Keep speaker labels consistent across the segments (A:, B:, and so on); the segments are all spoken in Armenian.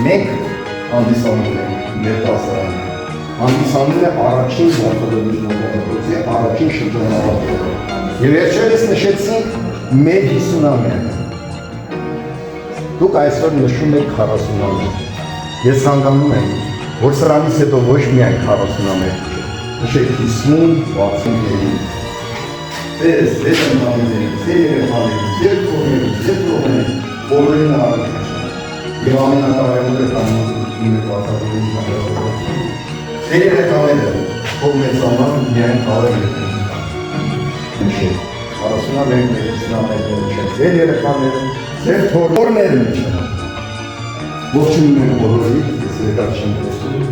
A: մեկ հանդիսանում է մեր դասարանը։ Հանդիսանում է առաջին որդորոզի առաջին շրջանավարտը։ Եվ վերջերս նշեցինք մեր 50-ամյակը։ Դուք այսօր նշում եք 40-ամյակ։ Ես ցանկանում եմ, որ սրանից հետո ոչ միայն 40-ամյակ չէ, նշեք 50-60-ների։ Ձեզ ընտանիքներին, ձեր երեխաներին, ձեր ծնողներին, բոլորին առաջ եւ ամենակարևորը կանոնը վատավորին հարաբերական։ Ձեր երեխաները ով մեծանան միայն կարող են նշել 40-50-ամյակները չէ, ձեր երեխաները, ձեր թորները չէ։ Ողջունում եմ բոլորին, ես երկար չեմ տեսնում,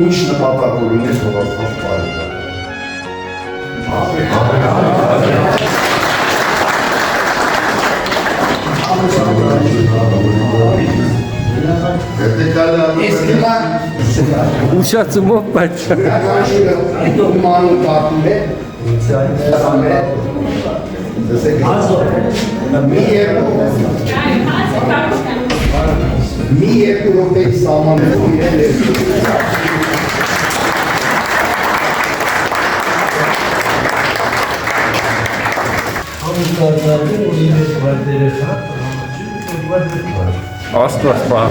A: ինչ նպատակով ունես հողացված բարեկամ։
B: Ուշացումով բայց
A: մի երկու րոպեի սահմաններում իրեն լերսում։
B: Աստված պահ։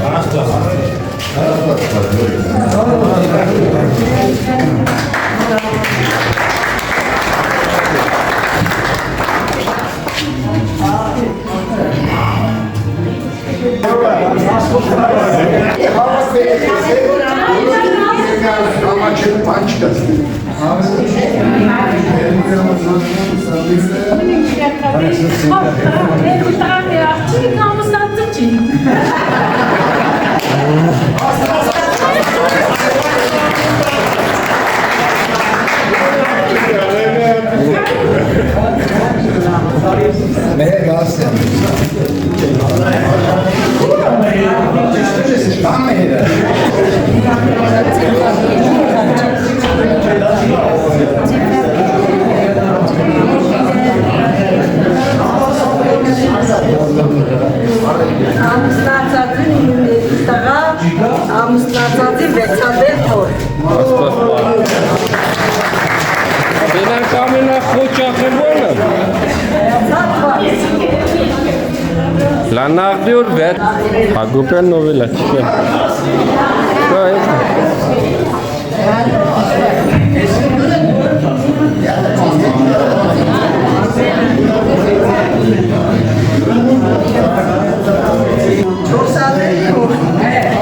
C: Ամուսնացածի վեցաբեր թոր։
B: Դենան կամենա խոչախևոնը։ Լանաղդյուր վեր հագուպեն նովելա չկե։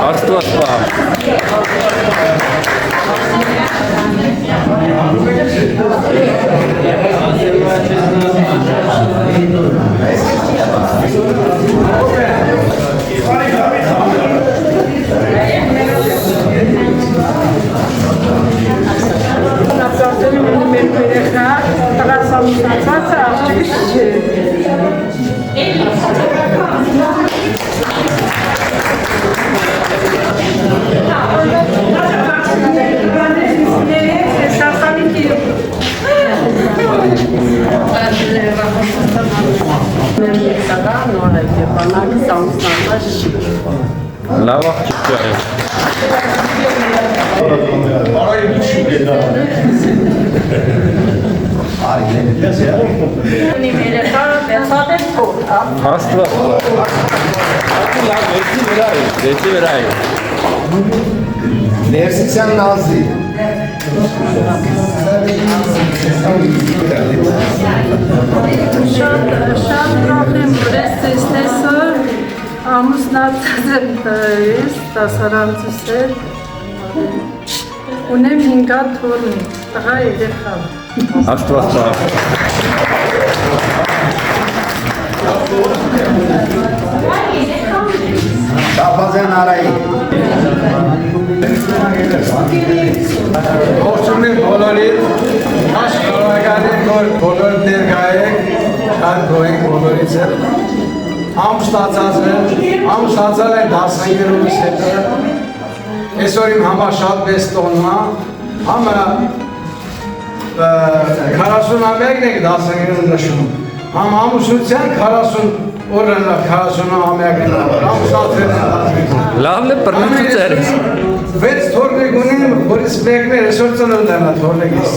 B: Աստված պահ։ Լավ աղջիկ է։ Աստված։ Դեցի վրա է։
A: Ներսիսյան նազի։
C: Շատ ուրախ եմ, որ ես ձեզ տեսա, ամուսնացած եմ դասարանցիս հետ, ունեմ 5 թորնի, տղա երեխա։
B: Աստված պահ։
A: Շապազյան Արայի։
D: Ողջունում եմ բոլորին, маш շնորհակալ եմ, որ բոլոր ներկա եք, շատ գոհ ենք բոլորից էլ։ Ամուսնացած եմ 15-ից հետո, այսօր իմ համար շատ մեծ տոնն է, համը 40-ամյակն եք 15-ում նշում, Համ ամուսնության 40 օրն 40 ամյակն ամուսնացել են։
B: Լավն է բռնություններ։
D: 6 թորնիկ ունեմ, որից մեկն է այսօր ծննդն է թորնիկից։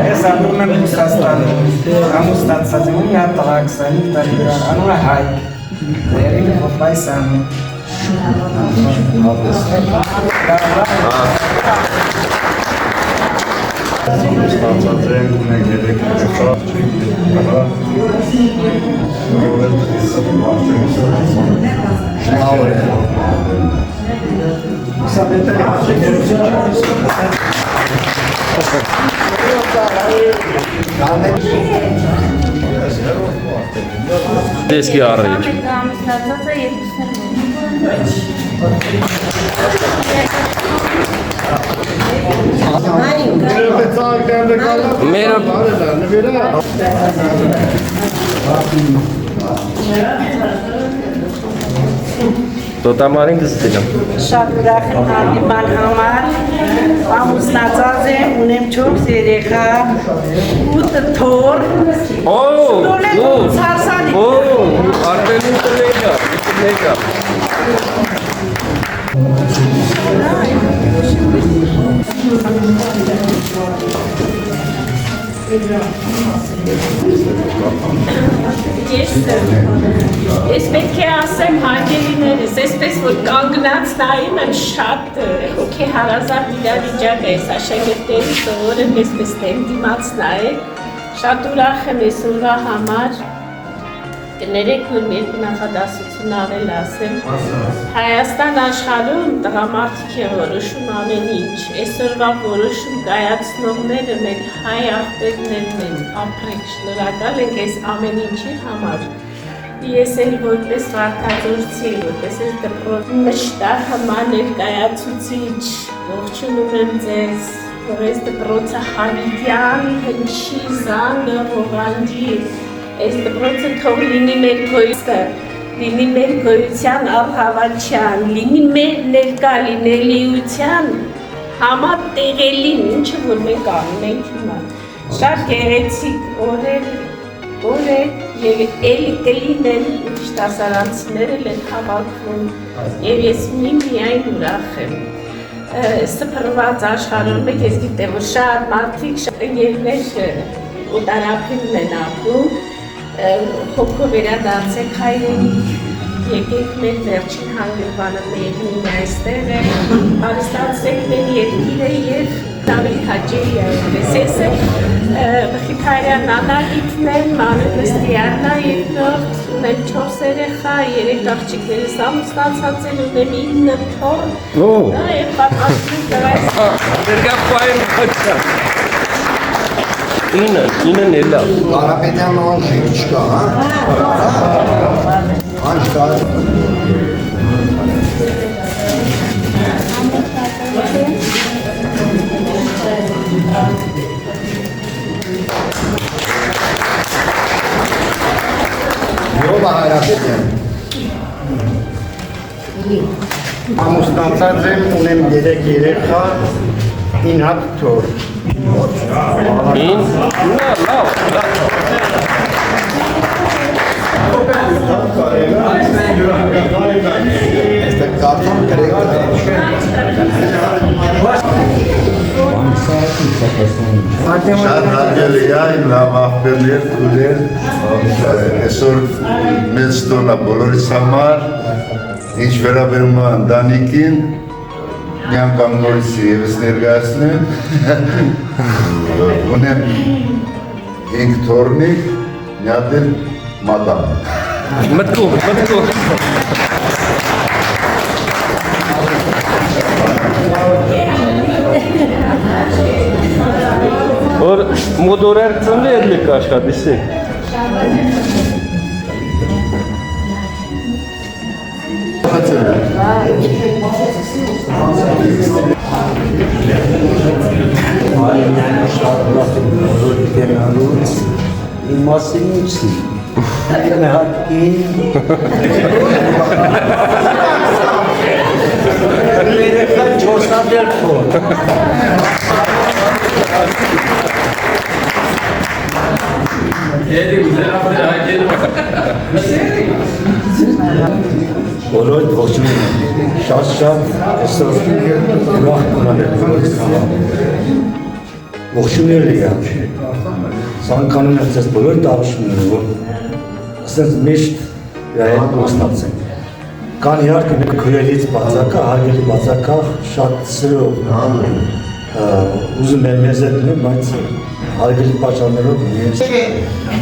E: Ես անում եմ Ռուսաստանում, ամուսնացած եմ, մի հատ տղա 20 տարի վրա, անում է Հայկ, երիկը հոպայս անում։
F: Ստացած եմ, ունենք 3 երեխա,
B: Դեսկի առիջ։
C: Ամուսնացած է
B: Մերը Տոտամարին կստինեմ։
G: Շատ ուրախ եմ հանդիպան համար, ամուսնացած եմ, ունեմ 4 երեխա, 8 թոռ, ցարսանի։
B: Արդեն ուտելեգա։
H: Ես պետք է ասեմ հարգելիներս, այսպես որ կանգնած նայում եմ շատ հոգի հարազատ իրավիճակ է, աշակերտների սովորեմ այսպես դիմաց նայել, շատ ուրախ եմ այսօրվա համար, կներեք որ երկու նախադասություն ավել ասեմ, Հայաստան աշխարհում տղամարդիկ է որոշում ամեն ինչ, այսօրվա որոշում կայացնողները մեր հայ աղբերներն են, ապրեք, շնորհակալ ենք այս ամեն ինչի համար։ Ես էլ որպես վարքագործի, որպես այս դպրոցի մշտահմա ներկայացուցիչ, ողջունում եմ ձեզ, որ այս դպրոցը հավիտյան, հնչի, զանգը, ողանդի, այս դպրոցը թող լինի մեր գոյությունը, լինի մեր գոյության առհավատչյան, լինի մեր ներկա լինելիության համատեղելին, ինչը որ մենք անում ենք հիմա։ Շատ գեղեցիկ օրեր եւ էլի կլինեն դասարանցիները են հավաքվում եւ ես միայն ուրախ եմ։ Սփռված աշխարհում ես գիտեմ որ շատ մարդիկ երներ օտարափին են ապրում, հոգով վերադարձեք հայրենիք, եկեք մեր վերջին հանգրվանը մերին այստեղ է, հարստացեք մեր երկիրը և ավելի հաճելի այդպես։ Ես Բխիթարյան Անահիտն եմ, Մանուկ Նստիաննա երկրորդ, ունեմ 4 երեխա, 3 աղջիկներս ամուսնացած են, ունեմ 9 թոռ, և պատմասում դրայս։
B: Ներգապային խոչա։ Ինը նելա։
A: Կարապետյան անժի չկա, անժ կա։ Յովա Հարապետյան։ Ամուսնացած եմ, ունեմ 3 երեխա, 9 հատ թոռ։ Este carton
F: Շատ հարգելի է, իմ լավ աղբերներ, քույրեր, այսօր մեծ տոն է բոլորիս համար, ինչ վերաբերում է ընտանիքին, մի անգամ նորից ևս ներկայացնեմ, ունեմ 5 թոռնիկ, մի հատ էլ մադամ։
B: Մտքով։ Որ մոդորեր ծնլի էլի կաշկատիսի։
A: Հացել է։
I: Բոլոր ողջունում եմ, շատ այսօր ուրախ ողջունել եք, սանկանում եմ ձեզ բոլոր տարաշունները, որ ասենց միշտ այդ մասնակցենք։ Կան իհարկե մեկ քույրերից բացակա, հարգելի բացակա, շատ սրով ուզում եմ մեզ հետ լինել, բայց հարգելի պատճառներով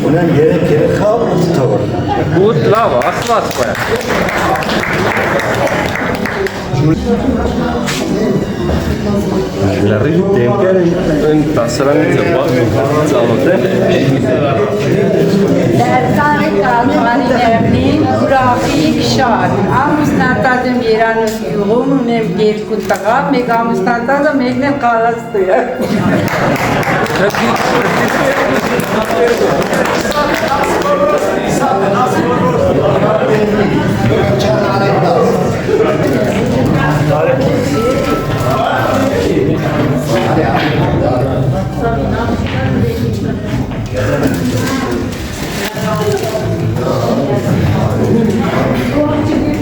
I: ունեմ 3 երեխա 8 թվով։
B: Ուտ լավ, ասված պայ։ Լարի դեմկերը են տասրանից ծավոտ է։
C: Դերկարի կալմանի ներնին ուրախիկ շատ։ Ամուսնատած եմ Երանոս գյուղում, ունեմ 2 տղա, մեկ ամուսնատածը, մեկն եմ կալած տույը։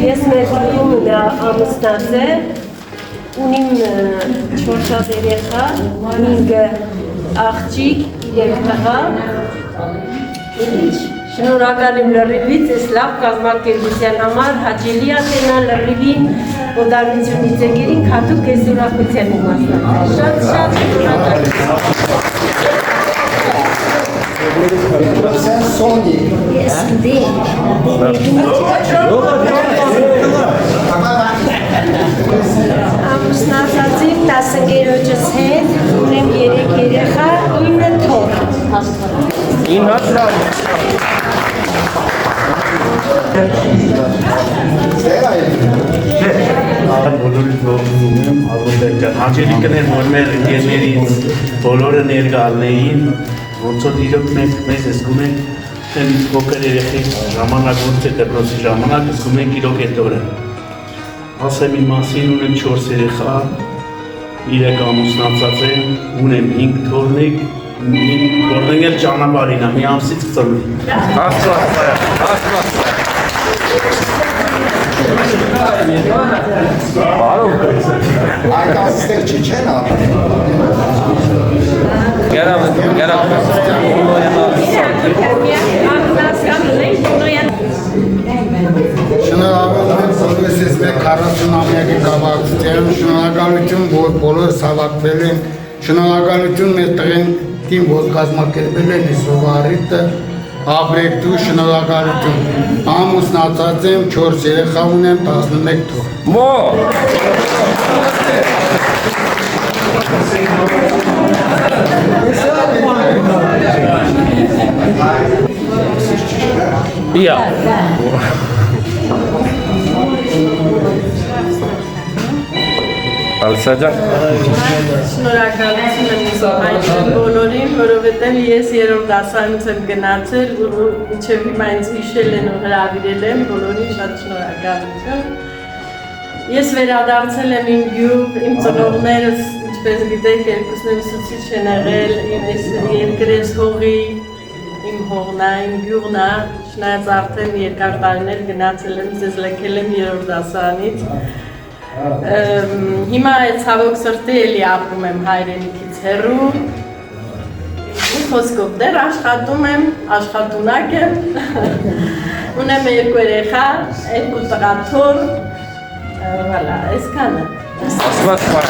H: Ես մեր գյուղում ամուսնած է, ունիմ 4 երեխա, 5 աղջիկ, 3 տղա։ Շնորհակալ եմ լրիվից, ես լավ կազմակերպության համար հաճելի ատենա լրիվին օդարնությունից եկերին քաթուկ ես ուրախության եմ մասնակցել։ Շատ շնորհակալ Ամուսնացածին 10 ընկերոջս հետ, ունեմ 3 երեխա, 9 թոռ։
B: 9 հատ լավ։
I: Բոլորից ողջունում եմ, Ալբերտ հաճելի կներ, որ մեր ընկերներից բոլորը ներկալներին, ոնց որ իրոք մեզ զգում ենք, թե փոքր երեխի ժամանակ, ոնց է դպրոցի ժամանակ, զգում ենք իրոք այդ օրը։ Ասեմ իմ մասին, ունեմ 4 երեխա, 3 ամուսնացած եմ, ունեմ 5 թոռնիկ, որտեղ էլ ճանապարհին եմ, մի ամսից ծնվի։
B: Աստված։ Բարով։
A: Այդ ասստեղ չի չեն ապրի։
B: Գերավ։
D: Շնորհակալ եմ բոլորիս ես մեկ 40-ամյակի կապակցությամբ, շնորհակալություն, որ բոլորս հավաքվել են, շնորհակալություն մեր տղենքին, որ կազմակերպել են այսօրվա առիթը, ապրեկտու շնորհակալություն։ Ամուսնացած եմ, 4 երեխա ունեմ, 11 թոռ։
B: Մո։ Իա։ Ալսաջան։
C: Շնորհակալություն եմ այն բոլորին, որովհետև ես 3-րդ դասարանից եմ գնացել, ու մինչև հիմա ինձ հիշել են ու հրավիրել են, բոլորին շատ շնորհակալություն։ Ես վերադարձել եմ իմ գյուղ, իմ ծնողներս, ինչպես գիտեք, երկուսն եմ ուսուցիչ են եղել, իմ երկրես հողի, իմ հողն է, իմ գյուղն է, չնայած արդեն երկար տարիներ գնացել եմ, ձեզ լքել եմ 3-րդ դասարանից։ Հիմա ցավոք սրտի էլի ապրում եմ հայրենիքից հեռու, մի խոսքով դեռ աշխատում եմ, աշխատունակ եմ, ունեմ 2 երեխա, 2 տղա թոռ, վալա, այսքանը։
B: Աստված պայ։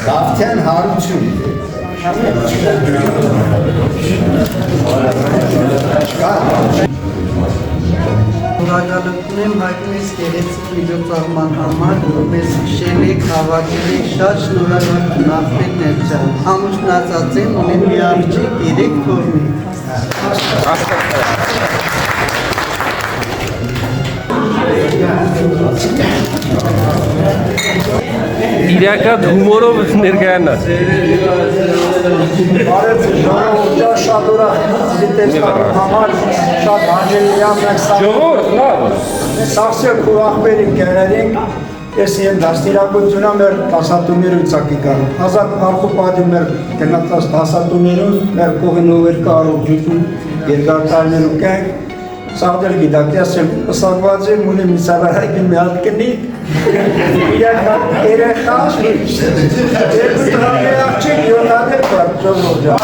A: Դավթյան հարություն։
E: Շնորհակալություն եմ հայտնես գեղեցիկ միջոցառման համար, որ մեզ հիշել եք, հավաքել եք, շատ շնորհակալություն Ախմետ ջան։ Ամուսնացած եմ, ունեմ մի աղջիկ, 3 թոռնիկ։
B: Իրական հումորով ներկայանա։
E: Բարև ժողովուրդ, շատ ուրախ դիտեցնելու համար շատ հաջողությամբ ենք
B: Ժողովուրդ, լավ։
E: սաղսյակ ու աղբեր ընկերներին ես եմ դաստիարակությունը մեր դասատուներու ցակիկան։ Ազատ արխոպադի մեր գնացած դասատուներուն մեր կողնովեր կարողություն երկարտարներու կենք Սաղդեր գիտակ, ես եմ պսակված եմ, ունեմ իսավարայքի մի հատ կնի, իրակ երեխա, երկու տրամի աղջիկ, յոտադեր պար, ճոզոր ճա։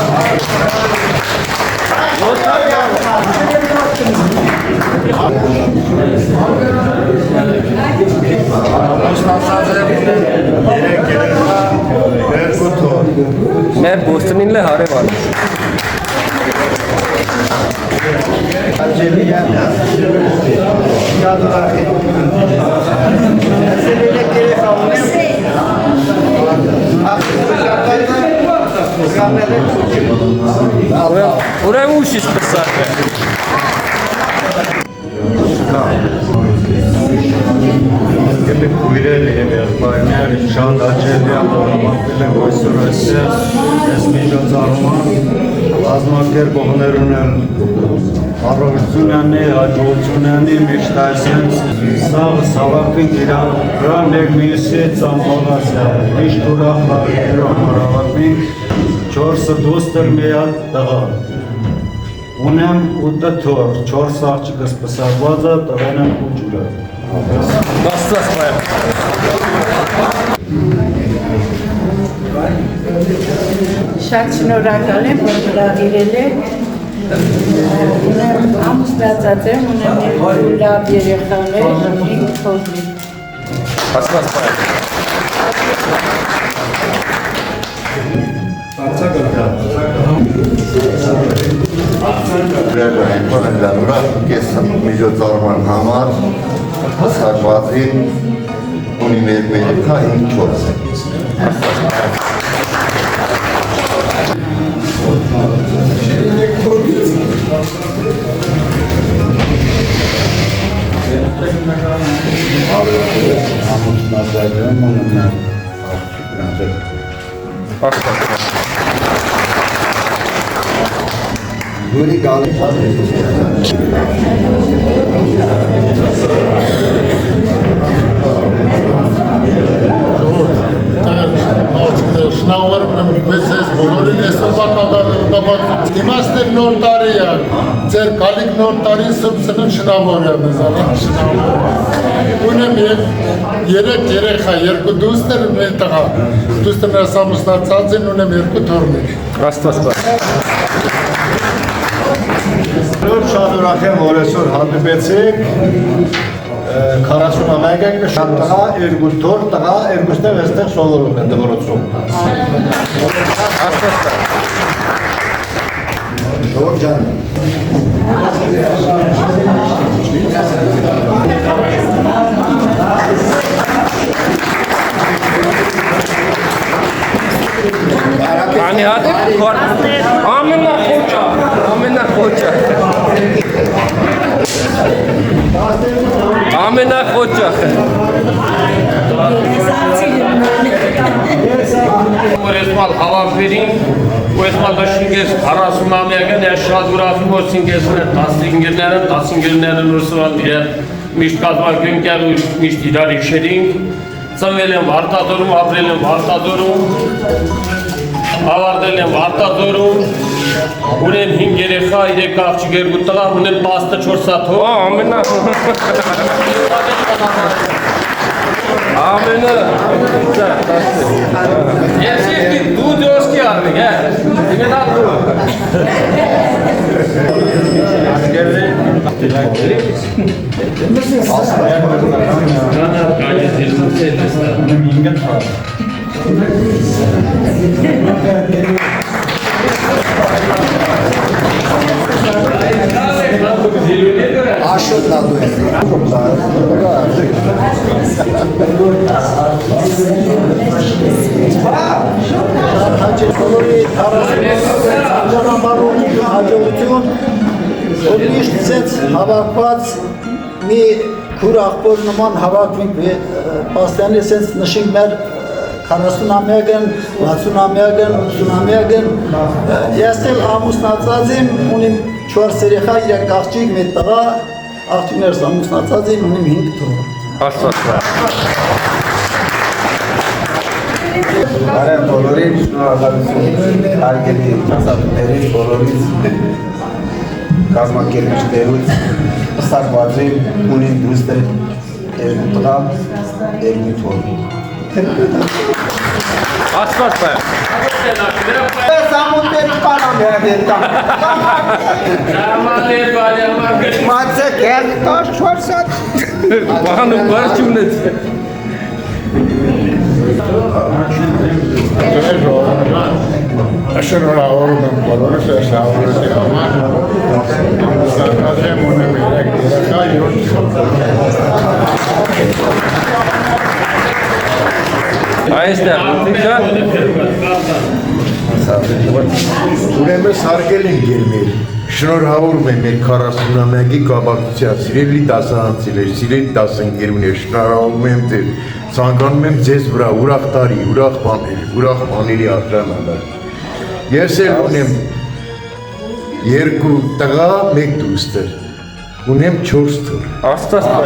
B: Մեր բոստոնին լե հարև ալու։ Ուրեմն ուշից պսակ է։
F: Եթե կույրել եմ եղբայրներ, շատ աչելի ապորամատվել եմ այսօր այսպես, ես միջոցառման ազմակերպողներուն էլ առողջություն է, հաջողություն է, միշտ այսենց սաղը սավակվինք իրա մեկ միսի ծամբաղաց է, միշտ ուրախ լավիկերով հարավակվինք, 4 դուստր մի հատ տղա։ Ունեմ 8 թոր, 4 աղջիկս պսակված է, տղեն եմ ու ջուրը։
B: Բաստված պայեմ։
G: Շատ շնորհակալ եմ, որ հրավիրել եք։ Ունեմ ամուսնացած եմ, ունեմ երկու լավ երեխաներ, 5 թոռներ։
B: Բաստված պայեմ։
F: Ուրախ կես միջոցառման համար սակվածին ունի մեր երեխա 5-4 է։
A: Յուրի գալի
J: Շնորհակալ եմ մեզ բոլորին այսօրվա կապակցությամբ։ Իմաստը նոր տարի է, ձեր գալիք նոր տարին Սուրբ Սնունդ շնորհավոր է մեզ շնորհավոր։ Ունեմ 3 երեխա, 2 դուստր, մի տղա։ Դուստերն ամուսնացած են, ունեմ 2 թոռներ։
B: Աստված պայեմ։
F: Շատ ուրախ եմ, որ այսօր հանդիպեցիք 41 եք շատ տղա, 2 թոր տղա, 2-ն էլ այստեղ սովորում են դպրոցում։
A: Ժողով ջան։
B: Անի հատը քոր ամենախոճը։ Ամենախոճը։
K: Որեսմալ հավաքվերին, որեսմալ դաշինգես 40-ամյակն է շատ ուրախ որ սինգեսներ 15-ներն ուսման իրար միշտ կազմակերպենք ու միշտ իրար իշերինք ծնվել եմ Վարտադորում, ապրել եմ Վարտադորում, ավարտել եմ Վարտադորում, ունեմ 5 երեխա, 3 աղջիկ, 2 տղա, ունեմ 14 թոռ։
B: Ամենը
K: Ես եկի դու դոսկի արվի, հե, իմենալ դու։
A: Աշոտ նադու է։
E: հաջողություն, որ միշտ ցած հավաքված մի քուր աղբոր նման հավաքվենք, պաստյանի ցած նշենք մեր 40-ամյակն, 60-ամյակն, 80-ամյակն, ես էլ ամուսնացած եմ, ունիմ 4 երեխա, 3 աղջիկ, մեկ տղա, աղջիկներս ամուսնացած եմ, ունիմ 5 թոռ։
L: Բարև բոլորին, շնորհակալություն հարգելի դասատուներին, բոլորից կազմակերպիչներից ստացված եմ ունին դուստր երկու տղա, երկու թոռ։
B: Աստված է։
L: Սամուտերի պանամյակեր կան։
K: Ժամաներ բարյամար
L: Մացեք հետ տաշ չորսատ։
B: Բանը բարջ ունեց։
J: Շնորհավորում եմ բոլորս այս հավուրի համար։ Սակայն ունեմ երեխա 7
B: Այստեղ
A: Ուրեմն սարքել ենք գերմեր, շնորհավորում եմ մեր 40-ամյակի կապակցության, սիրելի դասարանցիներ, սիրելի դասընկերներ, շնորհավորում եմ ձեզ, ցանկանում եմ ձեզ վրա ուրախ տարի, ուրախ բաների արժանանալ։ Ես էլ ունեմ 2 տղա, 1 դուստր, ունեմ 4 թոռ։
B: Աստված է։